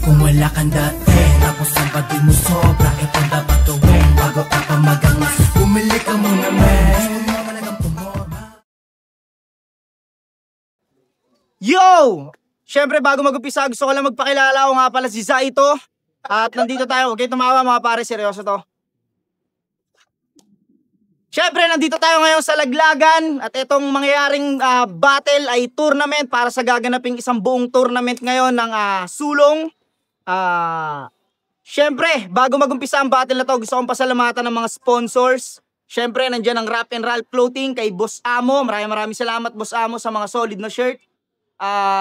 Kung wala kang dating, tapos ang pati mo sobra, itong dapat gawin bago ka pa magangas. Bumili ka muna, men. Yo! Siyempre bago mag-upisa, gusto ko lang magpakilala. Ako nga pala si Zaito. At nandito tayo, huwag kayong tumawa mga pare, seryoso to. Siyempre nandito tayo ngayon sa Laglagan. At itong mangyayaring battle ay tournament para sa gaganaping isang buong tournament ngayon ng sulong. Siyempre, bago mag-umpisa ang battle na to, gusto kong pasalamatan ng mga sponsors. Siyempre, nandyan ang Rap and Ralph Clothing kay Boss Amo. Maraming salamat Boss Amo sa mga solid na shirt.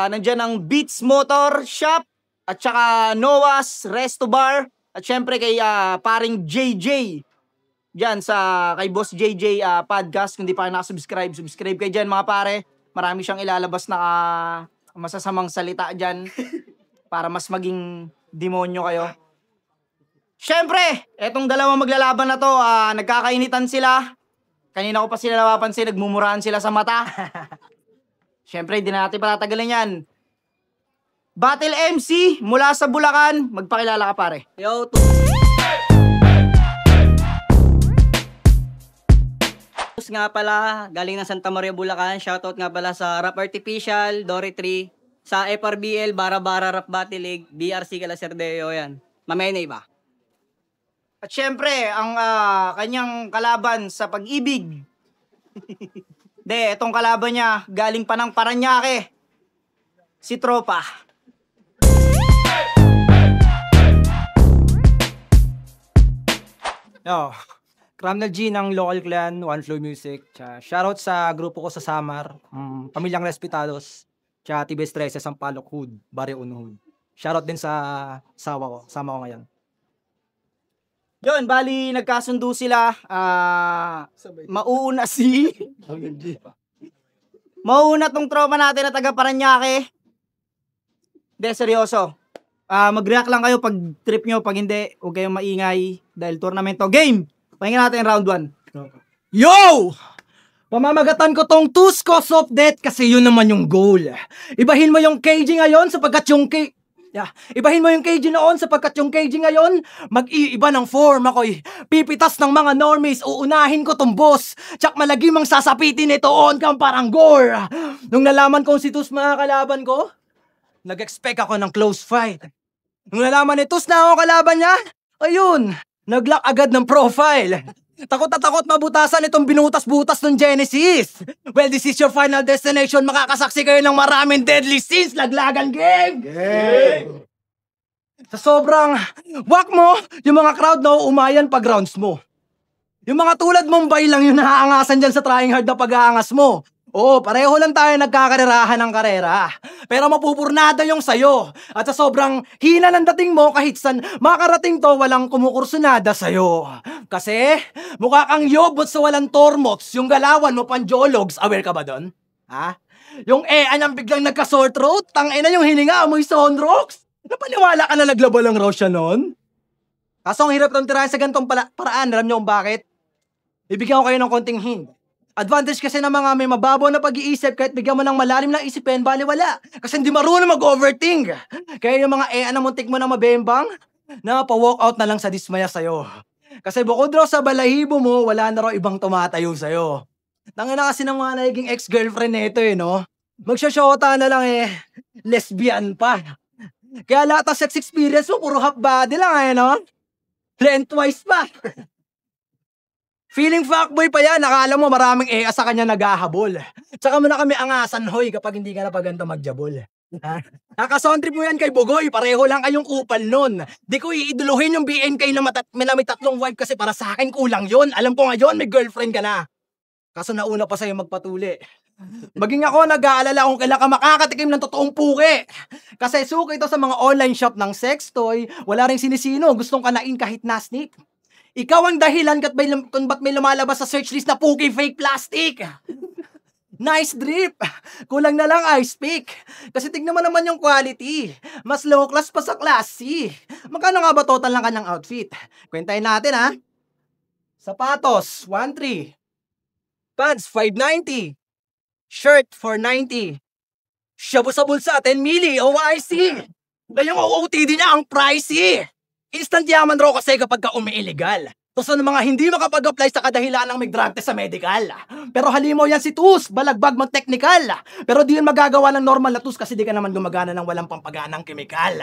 Nandyan ang Beats Motor Shop at saka Noah's Resto Bar at syempre kay paring JJ dyan kay Boss JJ podcast. Kung di pa kayo nakasubscribe, subscribe kayo dyan mga pare. Marami siyang ilalabas na masasamang salita dyan para mas maging demonyo kayo. Syempre, etong dalawang maglalaban na to, nagkakainitan sila. Kanina ko pa sila napapansin, nagmumurahan sila sa mata. Siyempre, hindi na natin patatagalin yan. Battle MC mula sa Bulacan. Magpakilala ka pare. Yo, nga pala, galing ng Santa Maria, Bulacan. Shoutout nga pala sa Rap Artificial, Dory 3, sa FRBL, Bara Rap Battle League, BRC Calaserdeo, yan. Mamaya na iba. At syempre, ang kanyang kalaban sa pag-ibig. Itong kalaban niya, galing pa ng Paranaque. Si Tropa. Yo, Cramnel G ng Local Clan, One Flow Music. Shoutout sa grupo ko sa Samar, Pamilyang Respetados, Tibes 13, Sampaloc Hood, Barrio Uno Hood. Shoutout din sa sama ko ngayon. Yun, bali nagkasundo sila. Mauuna Mauuna tong tropa natin na taga Paranaque. Hindi, seryoso. Mag-react lang kayo pag trip nyo. Pag hindi, huwag kayong maingay. Dahil tournament to. Game! Pakinggan natin round 1. Yo! Pamamagatan ko tong Tuscos of Death kasi yun naman yung goal. Ibahin mo yung KG ngayon sapagkat yung Ibahin mo yung KG noon sapagkat yung KG ngayon mag-iiba ng form ako'y pipitas ng mga normies. Uunahin ko tong boss. Tsak malagimang sasapitin ito on kang parang gore. Nung nalaman kong si Tus mga kalaban ko, nag-expect ako ng close fight. Nung nalaman ni Tus na ako kalaban niya, ayun, nag-lock agad ng profile. Takot na takot mabutasan itong binutas-butas ng Genesis. Well, this is your final destination. Makakasaksi kayo ng maraming deadly scenes. Laglagan game! Game! Sa sobrang wak mo, yung mga crowd na uumayan pag rounds mo. Yung mga tulad Mumbai lang yung naaangasan dyan sa trying hard na pag-aangas mo. Oo, pareho lang tayo nagkakarerahan ng karera. Pero mapupurnada yung sayo. At sa sobrang hina ng dating mo, kahit san makarating to, walang kumukursunada sayo. Kasi, mukha kang yobot sa walang tormox, yung galawan mo panjologs. Aware ka ba doon? Ha? Yung niyang biglang nagka-sore throat, tangina yung hininga amoy sonrox. Napaniwala ka na naglaba lang raw siya noon? Kaso ang hirap ng tirahan sa gantong paraan, alam niyo kung bakit? Ibigyan ko kayo ng konting hint. Advantage kasi ng mga may mababaw na pag-iisip kahit bigyan mo ng malalim na isipin, bali wala. Kasi hindi marunong mag-overthink. Kaya yung mga na muntik mo na mabembang, na pa-walk out na lang sa dismaya sa'yo. Kasi bukod raw sa balahibo mo, wala na raw ibang tumatayo sa'yo. Tangina kasi ng mga naging ex-girlfriend nito no? Magsasyota na lang lesbian pa. Kaya lahat ng sex experience mo, puro half body lang no? Lengthwise pa. Feeling fuckboy pa yan, nakala mo maraming sa kanya naghahabol. Tsaka mo na kami angasan, hoy, kapag hindi ka na paganda magjabol. Nakasoundtrip mo yan kay Bugoy, pareho lang kayong kupal nun. Di ko iiduluhin yung BNK na may tatlong wife kasi para sa akin kulang yun. Alam ko ngayon, may girlfriend ka na. Kaso nauna pa sa'yo magpatuli. Maging ako nag-aalala kung kailan ka makakatikim ng totoong puke. Kasi suki ito sa mga online shop ng sex toy, wala rin sinisino, gustong kanain kahit nasnip. Ikaw ang dahilan kung ba't may lumalabas sa search list na puki fake plastic. Nice drip. Kulang na lang ice pick. Kasi tignan mo naman yung quality. Mas low class pa sa class C. Magkano nga ba total ng kanyang outfit? Kwentahin natin ha. Sapatos, 1.3. Pants, 5.90. Shirt, 4.90. Shabu sa bulsa, 10 mili, OIC. Kaya yung OOTD niya ang pricey. Instant yaman raw kasi kapag ka umi-illegal. Tapos ng mga hindi makapag-apply sa kadahilan ng may drug test sa medical. Pero halimaw yan si TUS, balagbag mag-technical. Pero di yun magagawa ng normal na TUS kasi di ka naman gumagana ng walang pampaganang kemikal.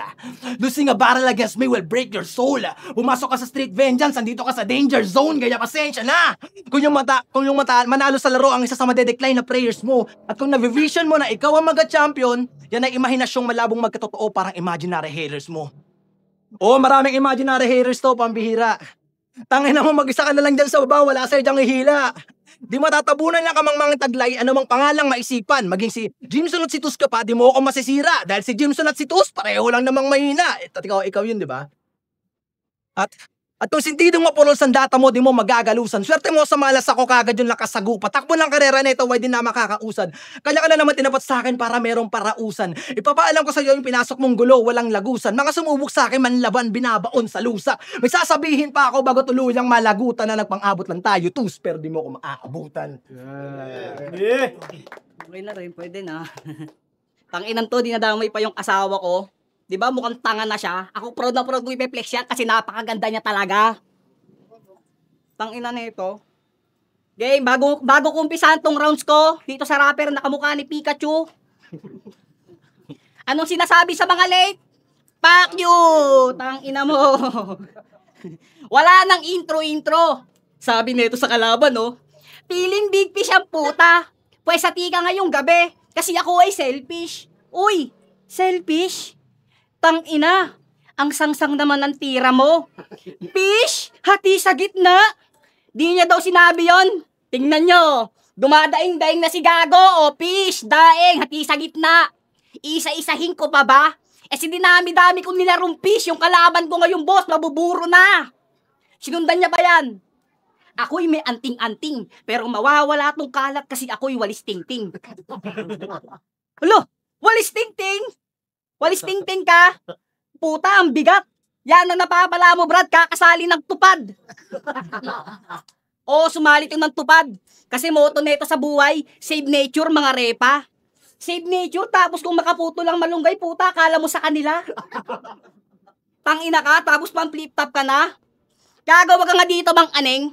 Losing a battle against me will break your soul. Pumasok ka sa street vengeance, andito ka sa danger zone, kaya pasensya na. Kung yung manalo sa laro ang isa sa madedecline na prayers mo, at kung na-vision mo na ikaw ang mag-champion, yan ay imahinasyong malabong magkatotoo parang imaginary haters mo. Oo, maraming imaginary haters to, pambihira. Tangin na mo, mag-isa ka na lang dyan sa baba, wala sa'yo dyang ihila. Di matatabunan lang kamang mga taglay, anumang pangalang maisipan. Maging si Jimson at si Tus ka pa, di mo ako masisira. Dahil si Jimson at si Tus, pareho lang namang mahina. At ikaw yun, di ba? At kung sintidong mapulol sa data mo, di mo magagalusan. Swerte mo sa malas ako kagad yung lakas sa gupa. Takbo ng karera nito, why din na makakausad. Kanya ka na naman tinapat sa akin para merong parausan. Ipapaalam ko sa iyo yung pinasok mong gulo, walang lagusan. Mga sumubok sa akin, manlaban, binabaon sa lusa. May sasabihin pa ako bago tuluyang malagutan na nagpang-abot lang tayo. Tus, pero di mo ko maaabutan. Okay na rin, pwede na. Tanginan to, dinadamay pa yung asawa ko. Di ba mukhang tanga na siya? Ako proud na proud ko i-flex yan kasi napakaganda niya talaga. Tangina na ito. Game, bago ko umpisahan tong rounds ko, dito sa rapper nakamukha ni Pikachu. Anong sinasabi sa mga late? Fuck you! Tangina mo. Wala nang intro. Sabi nito sa kalaban, no? Feeling big fish ang puta. Pwes hati ka ngayong gabi kasi ako ay selfish. Uy, selfish? Tangina, ang sangsang naman ng tira mo. Fish, hati sa gitna. Di niya daw sinabi yon. Tingnan nyo, dumadaing-daing na si Gago. O fish, daing, hati sa gitna. Isa-isahin ko pa ba? Si dinami-dami kong nilarong fish, yung kalaban ko ngayong boss, mabuburo na. Sinundan niya ba yan? Ako'y may anting-anting, pero mawawala tong kalat kasi ako'y walis ting-ting. Alo, walis ting-ting? Walis ting-ting ka? Puta, ang bigat. Yan ang napapala mo, Brad, kakasali ng tupad. Oo, sumalit yung ng tupad. Kasi moto neto sa buhay, save nature, mga repa. Save nature, tapos kung makaputo lang malunggay, puta, akala mo sa kanila. Tangina ka, tapos pang flip-top ka na. Gagawa ka nga dito, Mang Aneng.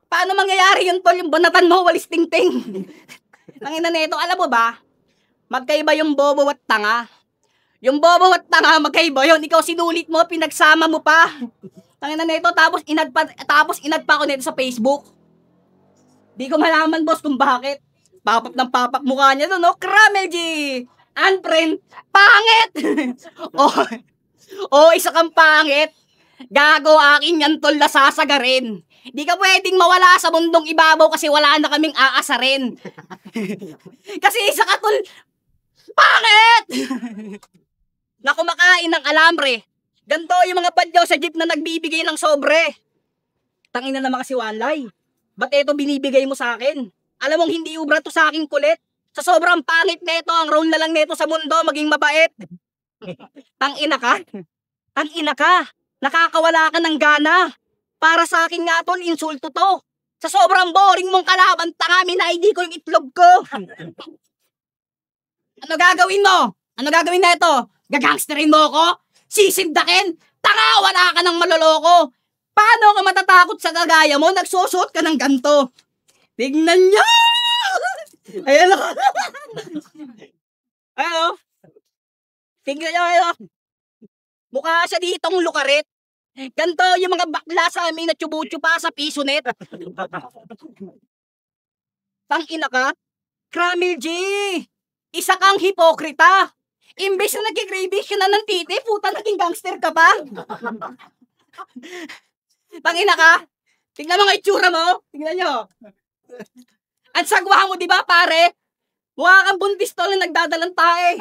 Paano mangyayari yun, tol, yung banatan mo, walis ting-ting? Tangina neto, alam mo ba? Magkaiba yung bobo at tanga. Yung bobo at tanga, magkaiba yun. Ikaw sinulit mo, pinagsama mo pa. Tangina na ito, tapos inad pa ako nito sa Facebook. Di ko malaman, boss, kung bakit. Papap ng papak mukha niya doon, no? Kramel G! Unfriend! Pangit! Isa kang pangit. Gago, akin yan, tol, nasasagarin. Di ka pwedeng mawala sa mundong ibabaw kasi wala na kaming aasarin. Kasi isa ka, tol, pangit! Na kumakain ng alambre. Ganto yung mga badyaw sa jeep na nagbibigay ng sobre. Tangina naman kasi walay. Ba't eto binibigay mo sa akin? Alam mong hindi ubra to sa aking kulit. Sa sobrang pangit neto, ang role na lang neto sa mundo, maging mabait. Tangina ka. Tangina ka. Nakakawala ka ng gana. Para sa akin nga tol, insulto to. Sa sobrang boring mong kalaban, tanga, minaidi ko yung itlog ko. Ano gagawin mo? Ano gagawin na ito? Gagangsterin mo ako? Sisindakin? Tanga, wala ka ng maloloko. Paano ka matatakot sa gagaya mo? Nagsusuot ka ng ganto. Tignan niyo! Ayan o. Ayan o. Tignan niyo, ayan o. Mukha siya ditong lukarit. Ganto yung mga bakla sa amin na tsubu-tsuba sa piso net. Tangina ka? Kramil G! Isa kang hipokrita. Imbes na nagkikrave ka na ng titi, puta, naging gangster ka pa. Tangina ka. Tingnan mo nga itsura mo. Tingnan nyo. Ang sagwa mo, di ba, pare? Mukha kang buntis tol na nagdadalang tae.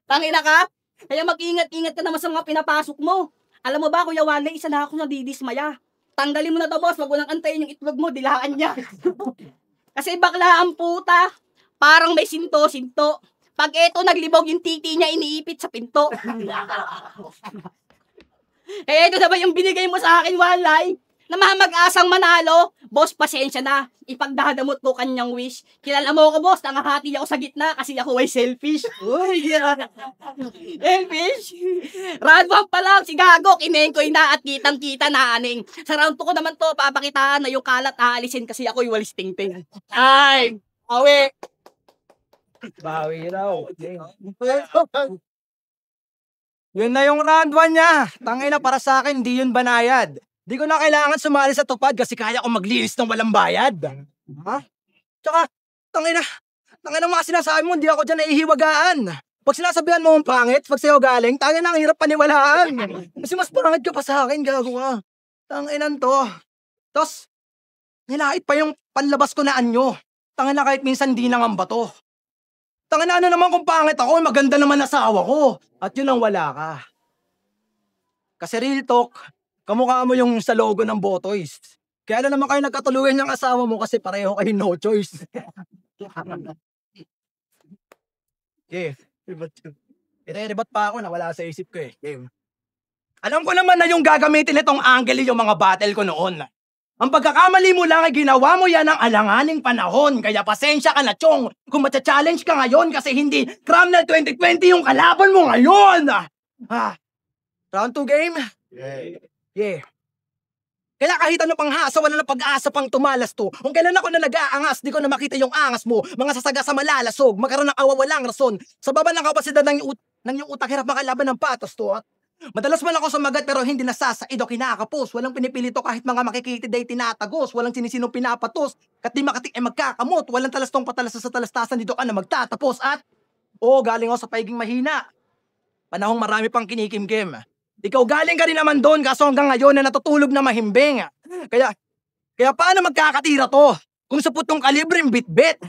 Tangina ka. Kaya mag-ingat-ingat ka naman sa mga pinapasok mo. Alam mo ba, Kuya Wale, isa na ako nadidismaya. Tanggalin mo na to, boss. Wag mo nang antayin yung itlog mo, dilaan niya. Kasi bakla ang puta. Parang may sinto-sinto. Pag eto naglibog yung titi niya, iniipit sa pinto. Kaya ito na ba yung binigay mo sa akin, Walay? Namamag-asang manalo. Boss, pasensya na. Ipagdadamot ko kanyang wish. Kilala mo ko, boss. Nangahati ako sa gitna kasi ako ay selfish. Uy, selfish. Round 1 pa lang, si Gago, kinengkoy na at kitang-kita na aning. Sa round 2 ko naman to, papakitaan na yung kalat aalisin kasi ako'y walis tingting. Ay, awi. Bawi raw. Yun na yung round 1 niya. Tangina, para sa akin, di yun banayad. Di ko na kailangan sumali sa tupad kasi kaya ko maglinis ng walang bayad. Ha? Tsaka, tangina mga sinasabi mo, hindi ako dyan naihiwagaan. Pag sinasabihan mo ang pangit, pag sa'yo galing, tangina ang hirap paniwalaan. Kasi mas pangit ka pa sa akin, gago ka. Tanginan to. Tapos, nilait pa yung panlabas ko na anyo. Tangina kahit minsan di nangamba to. Tangina ano naman kung pangit ako, maganda naman asawa ko. At yun ang wala ka. Kasi real talk, kamukha mo yung sa logo ng Botoys. Kaya na naman kayo nagkatuluyan ng asawa mo kasi pareho kayo no choice. Okay. Ire-rebat pa ako na wala sa isip ko eh. Okay. Alam ko naman na yung gagamitin itong angle yung mga battle ko noon. Ang pagkakamali mo lang ay ginawa mo yan ng alanganing panahon. Kaya pasensya ka na, Chong, kung matcha-challenge ka ngayon kasi hindi Cramnel 2020 yung kalaban mo ngayon. Round 2 game? Yeah. Kaya kahit ano pang hasa, wala na pag-asa pang tumalas to. Kung kailan ako na nag-aangas, di ko na makita yung angas mo. Mga sasaga sa malalasog, magkaroon ng awawalang rason. Sa baba ng kapasidad ng yung utak, hirap makalaban ng patos to. Madalas man ako sumagat pero hindi nasasaid o kinakapos. Walang pinipilito kahit mga makikitid ay tinatagos. Walang sinisinong pinapatos. Kat di makatik ay magkakamot. Walang talastong patalas sa talastasan dito ka na magtatapos. At, galing ako sa paiging mahina. Panahong marami pang kinikimkim. Ikaw galing ka rin naman doon kaso hanggang ngayon na natutulog na mahimbing. Kaya paano magkakatira to? Kung sa putong kalibreng bit-bit.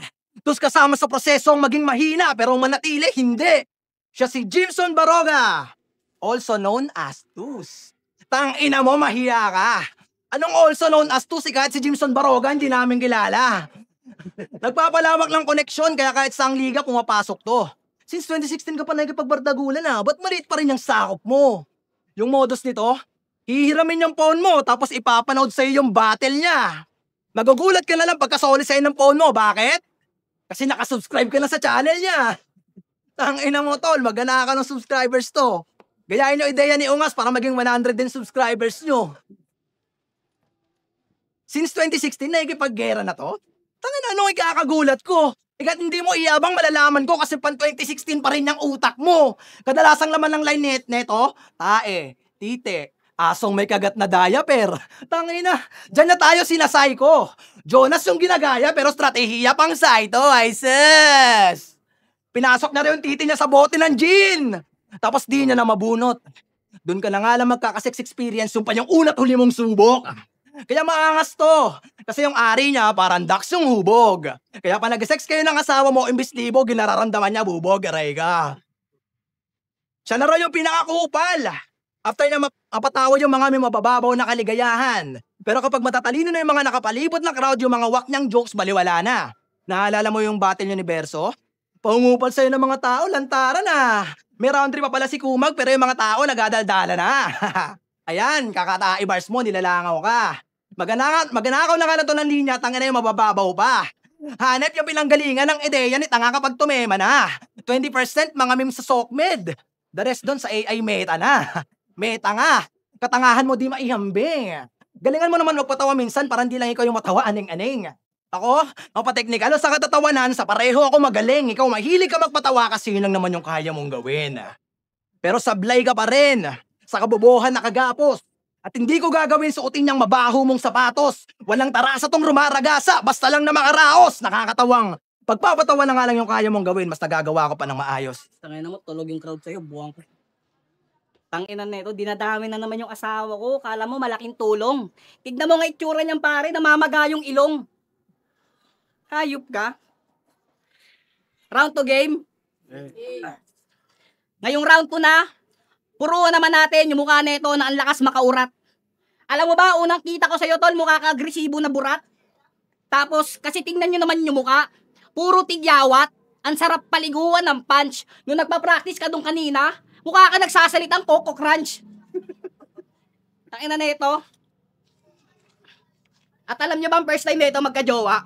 Tapos kasama sa prosesong maging mahina pero manatili, hindi. Siya si Jimson Baroga. Also known as Tus. Tangina mo, mahiya ka. Anong also known as Tus? Kahit si Jimson Baroga, hindi namin kilala. Nagpapalawak ng koneksyon kaya kahit saang liga pumapasok to. Since 2016 ka pa nakikipagbardagulan ba't maliit pa rin yung sakop mo? Yung modus nito, hihiramin yung phone mo tapos ipapanood sa'yo yung battle niya. Magugulat ka na lang pagkasoli sa'yo ng phone mo. Bakit? Kasi nakasubscribe ka na sa channel niya. Tangina mo tol, magana ka ng subscribers to. Gayahin yung ideya ni Ungas para maging 100 din subscribers nyo. Since 2016 nakikipaggera na to? Tangina anong ikakagulat ko? Ikat hindi mo iabang malalaman ko kasi pan 2016 pa rin yung utak mo. Kadalasang laman ng line neto, tae, tite, asong may kagat na diaper. Tangina, dyan na tayo sinasay ko. Jonas yung ginagaya pero strategiya pang saito, ay sis. Pinasok na rin yung titi niya sa bote ng gin. Tapos di niya na mabunot. Doon ka na nga lang magkakasex experience yung pa yung una't huli mong subok. Kaya maangas to. Kasi yung ari niya parang ducks yung hubog. Kaya pa nag-sex kayo ng asawa mo, imbis libo, ginararamdaman niya bubog, aray ka. Siya na raw yung pinakakupal. After na mapatawad yung mga may mabababaw na kaligayahan. Pero kapag matatalino na yung mga nakapalibot na crowd, yung mga wak niyang jokes, baliwala na. Naalala mo yung battle niyo ni Verso? Pangupal sa'yo ng mga tao, lantara na. May round 3 pa pala si Kumag, pero yung mga tao nagadaldala na. Ayan, kakatae bars mo, nilalangaw ka. Maganakaw na nga na to ng linya, tanga na yung mabababaw pa. Hanep yung pinanggalingan ng ideya ni tanga kapag tumema na. 20% mga memes sa SOCMED. The rest doon sa AI meta na. Meta nga. Katangahan mo di maihambing. Galingan mo naman magpatawa minsan para hindi lang ikaw yung matawa aning-aning. Ako, mapateknikal sa katatawanan, sa pareho ako magaling. Ikaw mahilig ka magpatawa kasi yun lang naman yung kaya mong gawin. Pero sablay ka pa rin. Sa kabobohan na kagapos. At hindi ko gagawin suotin niyang mabaho mong sapatos. Walang tarasa tong rumaragasa, basta lang na makaraos. Nakakatawang. Pagpapatawa na nga lang yung kaya mong gawin, mas nagagawa ko pa ng maayos. Tangina mo, tulog yung crowd sa'yo, buwang ko. Tangina neto, dinadami na naman yung asawa ko. Kala mo malaking tulong. Tignan mo nga itsura niyang pare, namamaga yung ilong. Hayop ka. Round 2 game. Ngayong round 2 na, puruan naman natin yung mukha neto na ang lakas makaurat. Alam mo ba, unang kita ko sa'yo, tol, mukha ka agresibo na burat. Tapos, kasi tingnan nyo naman yung mukha. Puro tigyawat. Ang sarap paliguan ng punch. Nung nagpa-practice ka dun kanina, mukha ka nagsasalitang Coco Crunch. Tangina na ito. At alam niyo ba ang first time nito magka-jowa?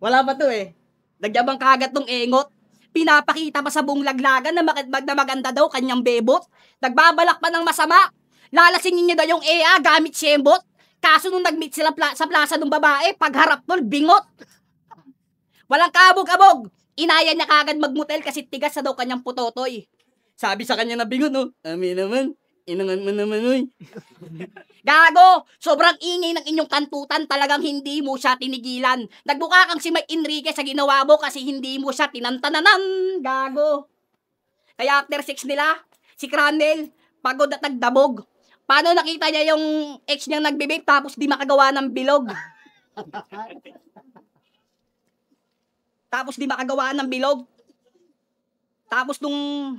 Wala pa to eh. Nagyabang kagat tong engot. Pinapakita pa sa buong laglagan na maganda daw kanyang bebot. Nagbabalak pa ng masama. Lalasingin niya daw yung EA gamit siyembot. Kaso nung nag-meet sila sa plaza ng babae, pagharap tol, bingot. Walang kabog-abog. Inaya niya kagad magmutel kasi tigas na daw kanyang putotoy. Sabi sa kanya na bingot, no? Ami naman, inangan mo naman, oy. Gago! Sobrang ingay ng inyong kantutan, talagang hindi mo siya tinigilan. Nagbuka kang si Mike Enriquez sa ginawa mo kasi hindi mo siya tinantananan. Gago! Kaya after 6 nila, si Cranel, pagod at nagdabog. Paano nakita niya yung ex niyang nagbe-vape tapos di makagawa ng bilog? Tapos nung...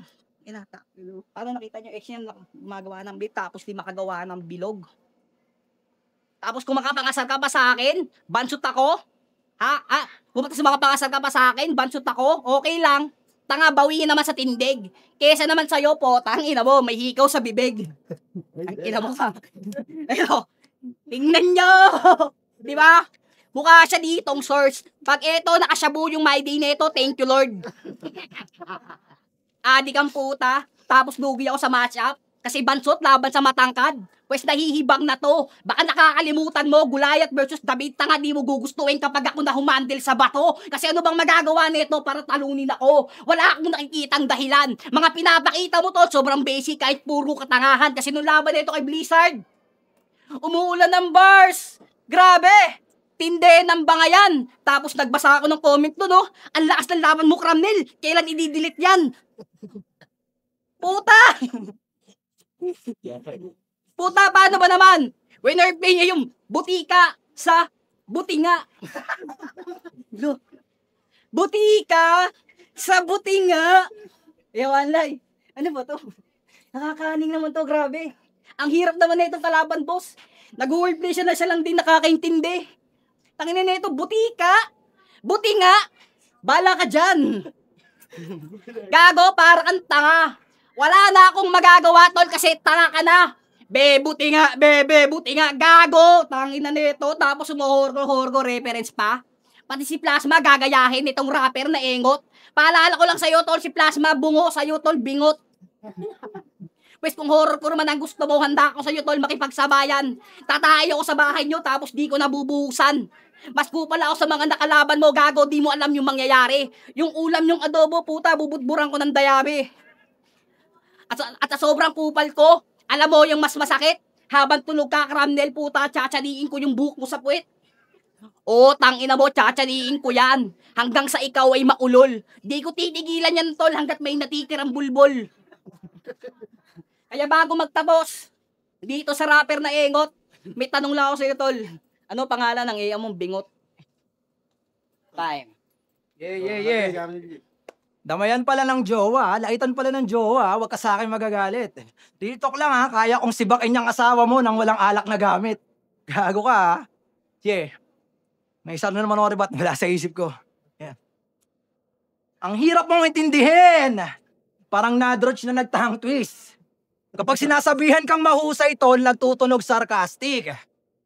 Paano nakita niya yung ex niya gumagawa ng vape tapos di makagawa ng bilog? Tapos kung makapangasal ka pa sa akin, bansot ako? Kung makapangasal ka pa sa akin, bansot ako? Okay lang. Tanga, bawiin naman sa tindig. Kesa naman sa'yo po, tangina mo, may hikaw sa bibig. Tangina mo ka. Ayun, tingnan nyo. Di ba? Mukha siya ditong source. Pag eto, nakasyabu yung my day neto, thank you Lord. Adik ang puta. Tapos lugi ako sa matchup. Kasi bansot laban sa matangkad. Pwes nahihibang na to. Baka nakakalimutan mo, Goliath versus David, tanga di mo gugustuhin kapag ako na humandil sa bato. Kasi ano bang magagawa nito para talunin ako? Wala akong nakikitang dahilan. Mga pinapakita mo to, sobrang basic kahit puro katangahan. Kasi nung laban nito kay Blizzard, umuulan ng bars. Grabe! Tinde ng bangayan. Tapos nagbasa ako ng comment to, no? Ang lakas ng laban mo, Cramnel. Kailan i-delete yan? Puta! Puta, paano ba naman? When airplane niya yung butika sa butinga. Butika sa butinga. Ewan lay. Ano ba to? Nakakaning naman to, grabe. Ang hirap naman na itong kalaban, boss. Nag-wordplay siya na siya lang din nakakaintindi. Tangina na ito, butika. Butinga. Bala ka dyan. Gago, para kang tanga. Wala na akong magagawa, tol, kasi tanga ka na. Buti nga, gago. Tangina nito, tapos sumuhorgo reference pa. Pati si Plasma gagayahin itong rapper na engot. Paalala ko lang sa'yo, tol, si Plasma bungo, sa'yo, tol, bingot. Pwes kung horror ko naman ang gusto mo, handa ako sa'yo, tol, makipagsabayan. Tatayo ko sa bahay nyo, tapos di ko nabubuhusan. Mas kupal ako sa mga nakalaban mo, gago, di mo alam yung mangyayari. Yung ulam yung adobo, puta, bubudburan ko ng dayami. At sa sobrang kupal ko, alam mo yung mas masakit? Habang tulog ka, Cramnel, puta, tsatsaniin ko yung buhok mo sa puwet. Oo, tangina mo, tsatsaniin ko yan. Hanggang sa ikaw ay maulol. Di ko titigilan yan, tol, hanggat may natitirang bulbol. Kaya bago magtapos, dito sa rapper na engot, may tanong lang ako sa'yo, tol. Ano pangalan ng iya mong bingot? Time. Yeah. Damayan pala ng jowa, laitan pala ng jowa, wag ka sa akin magagalit. Real talk lang ha, kaya kong sibakin niyang asawa mo nang walang alak na gamit. Gago ka ha. Yeah. May isa na naman ako ribat wala sa isip ko. Yeah. Ang hirap mong intindihin. Parang nadroach na nagtahang twist. Kapag sinasabihan kang mahusay tol, nagtutunog sarcastic.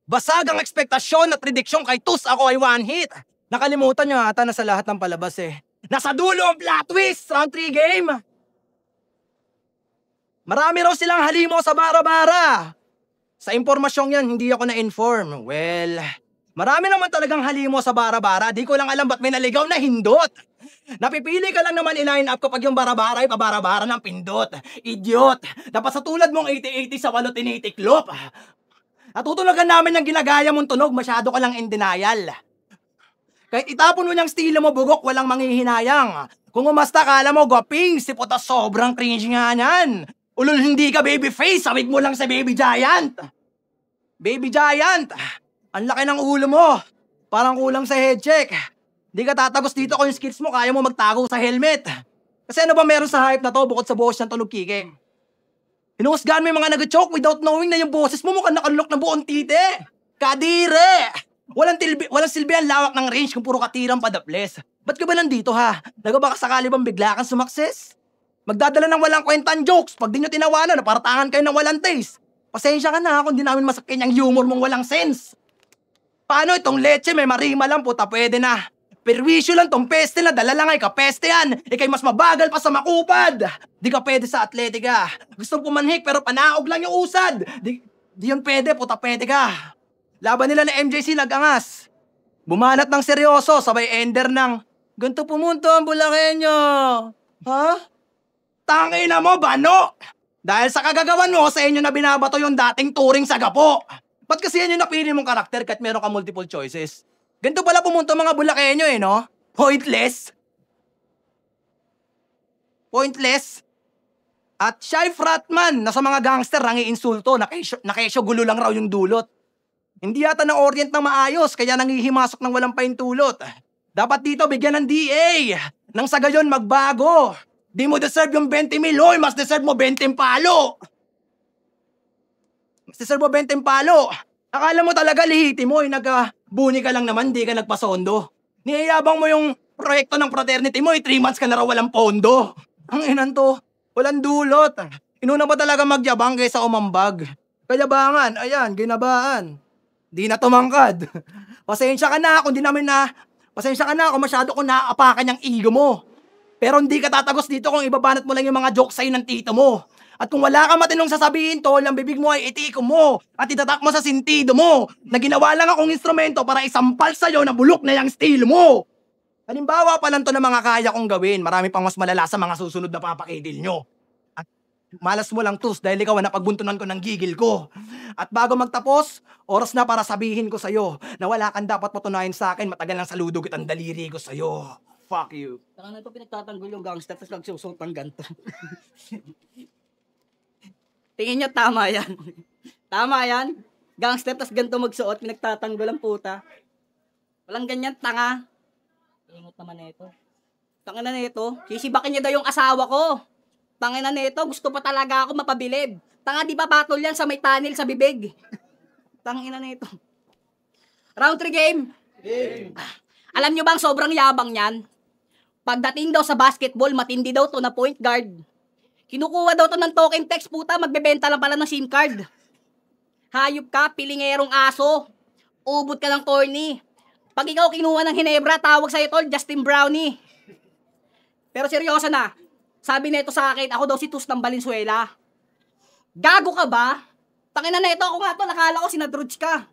Basag ang ekspektasyon at prediksyon kay Tus ako ay one hit. Nakalimutan niyo ata na sa lahat ng palabas eh. Nasa dulo ang plot twist, round 3 game. Marami raw silang halimo sa bara-bara. Sa impormasyong yan, hindi ako na-inform. Well, marami naman talagang halimo sa bara-bara. Di ko lang alam ba't may naligaw na hindot. Napipili ka lang naman i-line up kapag yung bara-bara ay pabara-bara ng pindot. Idiot. Dapat sa tulad mong 80-80 sa walo tinitiklop. Natutunagan namin yung ginagaya mong tunog, masyado ka lang in denial. Kahit itapon mo niyang estilo mo, bugok, walang manghihinayang. Kung umasta kala mo, gwaping, si puta sobrang cringe nga niyan. Ulol hindi ka baby face, sawig mo lang sa baby giant. Baby giant, ang laki ng ulo mo. Parang kulang sa head check. Di ka tatagos dito kung yung skills mo, kaya mo magtago sa helmet. Kasi ano ba meron sa hype na to bukod sa boses ng tunog kike? Hinuhusgahan mo yung mga nag-choke without knowing na yung boses mo mukhang nakalok na buong tite. Kadire! Walang silbi ang lawak ng range kung puro katirang padaples. Ba't ka ba nandito ha? Nagabaka sakali bang bigla kang sumakses? Magdadala ng walang kwentang jokes pag di nyo tinawanan na paratangan kayo ng walang taste. Pasensya ka na kung di namin masakin yung humor mong walang sense. Paano itong leche, may marima lang puta, pwede na. Perwisyo lang tong peste na, dala lang ay kapeste yan. Ikay mas mabagal pa sa makupad. Di ka pwede sa atletika. Gustong pumanhik pero panaog lang yung usad. Di yun pwede, puta pwede ka. Laban nila na MJC nag-angas. Bumanat ng seryoso, sabay ender ng, ganito pumunto ang Bulakenyo. Ha? Tangina mo, bano! Dahil sa kagagawan mo, sa inyo na binabato yung dating turing sa gapo. Ba't kasi yan yung napili mong karakter kahit meron ka multiple choices? Ganito pala pumunto mga Bulakenyo eh, no? Pointless. Pointless. At shy fratman na sa mga gangster nangiinsulto, nakesyo gulo lang raw yung dulot. Hindi yata na orient ng maayos, kaya nangihimasok ng walang paintulot. Dapat dito bigyan ng DA. Nang sa gayon magbago. Di mo deserve yung 20 mil, oy, mas deserve mo 20 palo. Mas deserve mo 20 palo. Akala mo talaga lihiti mo, nagabuni ka lang naman, di ka nagpasondo. Niyayabang mo yung proyekto ng fraternity mo, 3 months ka na raw walang pondo. Ang inan to, walang dulot. Inuna pa talaga magyabang kaysa umambag. Kayabangan, ayan, ginabaan. Di na tumangkad. Pasensya ka na kung masyado kung naaapakan yung ego mo. Pero hindi ka tatagos dito kung ibabanat mo lang yung mga jokes sa'yo ng tito mo. At kung wala ka matinong sasabihin, tol, ang bibig mo ay itiko mo at itatak mo sa sintido mo na ginawa lang akong instrumento para isampal sa'yo na bulok na yung estilo mo. Halimbawa pa lang to na mga kaya kong gawin, marami pang mas malala sa mga susunod na papakidil nyo. At malas mo lang tus dahil ikaw ang napagbuntunan ko ng gigil ko. At bago magtapos, oras na para sabihin ko sa'yo na wala kang dapat patunayan sa akin, matagal nang saludo kitang daliri ko sa'yo. Fuck you. Saka na ito pinagtatanggol yung gangster tapos nagsusot ng ganito. Tingin nyo tama yan. Tama yan. Gangster tapos ganito magsuot, pinagtatanggol ang puta. Walang ganyan, tanga. Ingot naman nito. Tanga na nito. Sisibakin niya daw yung asawa ko. Tanga na nito, gusto pa talaga ako mapabilib. Tanga, di ba battle yan sa may tunnel sa bibig? Tangina nito. Round 3 game. Alam nyo bang sobrang yabang niyan? Pagdating daw sa basketball, matindi daw to na point guard. Kinukuha daw to ng token text, puta, magbebenta lang pala ng SIM card. Hayop ka, pilingerong aso. Ubod ka ng corny. Pag ikaw kinuha ng Hinebra, tawag sa'yo tol, Justin Brownie. Pero seryoso na, sabi nito sa akin, ako daw si Tus ng Valenzuela. Gago ka ba? Tangina na ito, ako nga to, nakala ko sinadruge ka.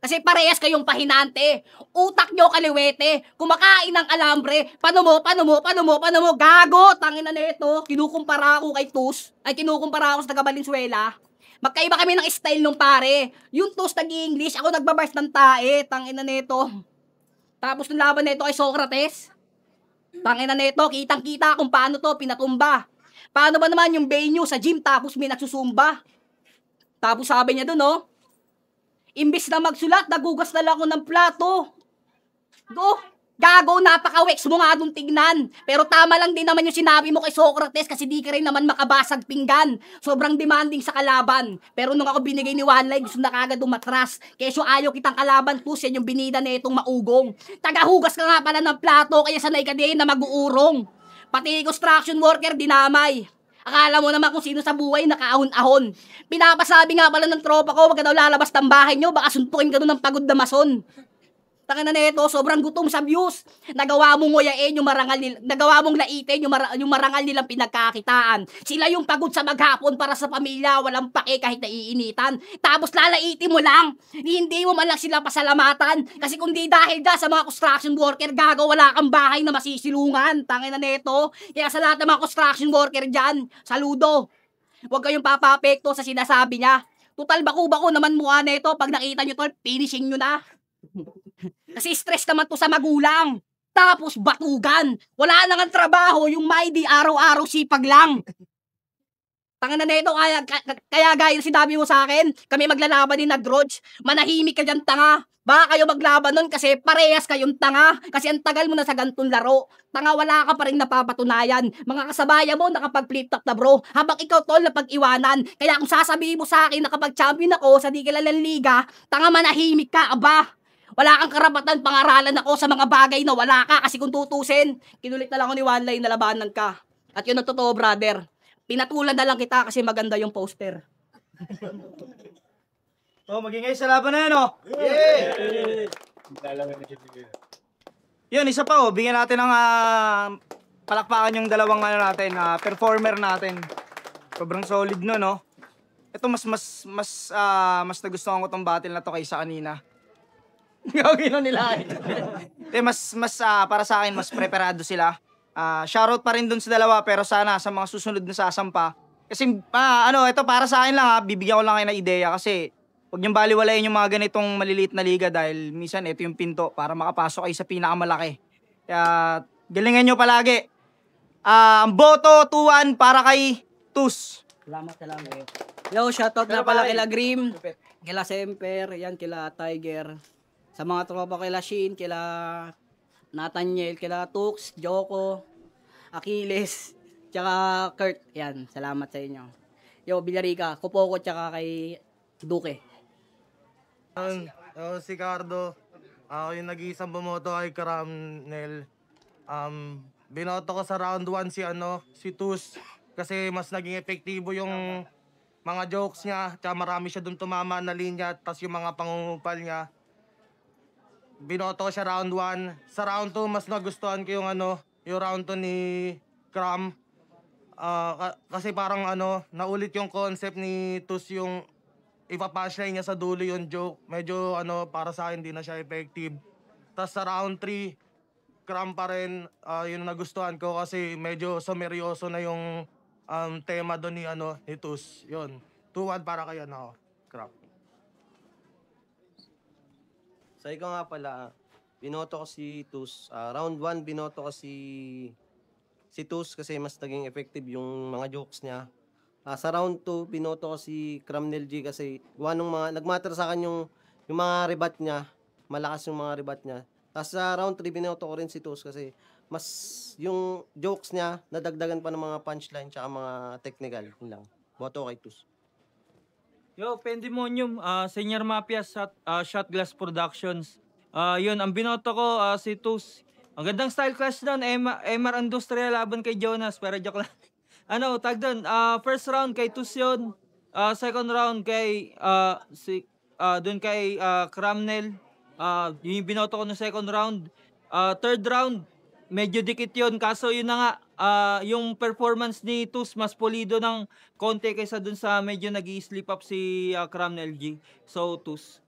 Kasi parehas kayong pahinante. Utak nyo kaliwete. Kumakain ng alambre. Paano mo? Gago! Tangina na ito. Kinukumpara ako kay Tus. Ay, kinukumpara ako sa taga Valenzuela. Magkaiba kami ng style nung pare. Yung Tus nag-English, ako nagbabars ng tae. Tangina na ito. Tapos nung laban na ito kay Socrates. Tangina na ito, kitang-kita kung paano to pinatumba. Paano ba naman yung venue sa gym tapos may nagsusumba? Tapos sabi niya dun, oh, imbis na magsulat, nagugas na lang ako ng plato. Gago, napaka-wex mo nga dun tignan. Pero tama lang din naman yung sinabi mo kay Socrates kasi di ka rin naman makabasag pinggan. Sobrang demanding sa kalaban. Pero nung ako binigay ni One Leg, gusto na kagad umatras. Kesyo ayaw kitang kalaban, Tus, yan yung binida na itong maugong. Tagahugas ka nga pala ng plato, kaya sanay ka din na mag-uurong. Pati construction worker, dinamay. Akala mo naman kung sino sa buhay nakaahon-ahon. Pinapasabi nga pala ng tropa ko, wag ka daw lalabas ng bahay nyo, baka suntukin ka doon ng pagod na mason. Taka na neto, sobrang gutom sa views. Nagawa mong nguyain yung marangal nila, nagawa mong laitin yung marangal nilang pinagkakitaan. Sila yung pagod sa maghapon para sa pamilya, walang pake kahit naiinitan. Tapos lalaitin mo lang, hindi mo man lang sila pasalamatan. Kasi kung di dahil sa mga construction worker, gago, wala kang bahay na masisilungan. Tangina neto, kaya sa lahat ng mga construction worker dyan, saludo. Huwag kayong papapekto sa sinasabi niya. Total bako-bako naman mukha neto, pag nakita nyo tol, finishing nyo na. Kasi stress naman to sa magulang. Tapos batugan. Wala nang ang trabaho, yung may di araw-araw sipag lang. Tanga na neto, kaya gaya na sinabi mo sa akin, kami maglalaban din na Drudge. Manahimik ka dyan, tanga. Baka kayo maglaban nun kasi parehas kayong tanga. Kasi ang tagal mo na sa gantong laro. Tanga, wala ka pa rin napapatunayan. Mga kasabaya mo nakapag-flip-top na bro. Habang ikaw tol napag-iwanan. Kaya kung sasabihin mo sa akin na kapag champion ako sa di kilalang liga, tanga, manahimik ka, aba. Wala kang karapatan pangaralan ako sa mga bagay na wala ka kasi kung tutusin, kinulit na lang ako ni One Line na labanan ka. At yun ang totoo, brother. Pinatulan na lang kita kasi maganda yung poster. So, magingay sa laban na yan, oh. Yun, isa pa, oh. Bigyan natin ng palakpakan yung dalawang performer natin. Sobrang solid no, no? Ito mas nagustuhan ko tong battle na to kaysa kanina. Gawin na nila. Para sa akin, mas preparado sila. Shoutout pa rin dun sa dalawa, pero sana sa mga susunod na sasampa. Kasi, ito para sa akin lang bibigyan ko lang kayo ng ideya kasi huwag niyong baliwalayin yung mga ganitong maliliit na liga dahil minsan ito yung pinto para makapasok kayo sa pinakamalaki. Kaya, galingan nyo palagi. Ang boto, 2-1 para kay Tus. Salamat. Yo, shoutout na pala kila Grim, kila Semper, yan, kila Tiger. Sa mga tropa kila Shin, kila Nathaniel, kila Tux, Joko, Achilles, tsaka Kurt. Yan, salamat sa inyo. Yo, Villarica, Kupoko, tsaka kay Duque. Si Cardo, ako yung nag-iisang bumoto kay Karamnel. Binoto ko sa round 1 si Tus kasi mas naging epektibo yung mga jokes niya, tsaka marami siya dun tumama na linya, tas yung mga pangungupal niya. Binoto ko siya round 1. Sa round 2, mas nagustuhan ko yung round 2 ni Kram. Kasi parang naulit yung concept ni Tus, yung ipa-punchline niya sa dulo yung joke. Medyo para sa akin, di na siya effective. Tas sa round 3, Kram pa rin, yun nagustuhan ko kasi medyo sumeryoso na yung tema doon ni Tus. Yun, 2-1 para kay Kram. Sa ikaw nga pala, binoto ko si Tus. Round 1, binoto ko si Tus kasi mas naging effective yung mga jokes niya. Sa round 2, binoto ko si Cramnel G kasi nagmatter sa akin yung mga rebat niya. Malakas yung mga rebat niya. Tapos sa round 3, binoto ko rin si Tus kasi mas yung jokes niya, nadagdagan pa ng mga punchline tsaka mga technical. Yun lang. Boto kay Tus. Yo, Pandemonium, Senior Mafia, Shot Glass Productions. Yun, ang binoto ko, si Tus. Ang gandang style clash doon, MR Industrial laban kay Jonas, pero joke lang. Tag doon, first round kay Tus yun. Second round kay, Cramnel. Yung binoto ko no second round. Third round, medyo dikit yun. Kaso yun na nga, yung performance ni Tus mas pulido ng konti kaysa dun sa medyo nag-i-slip up si Cramnel G. So, Tus.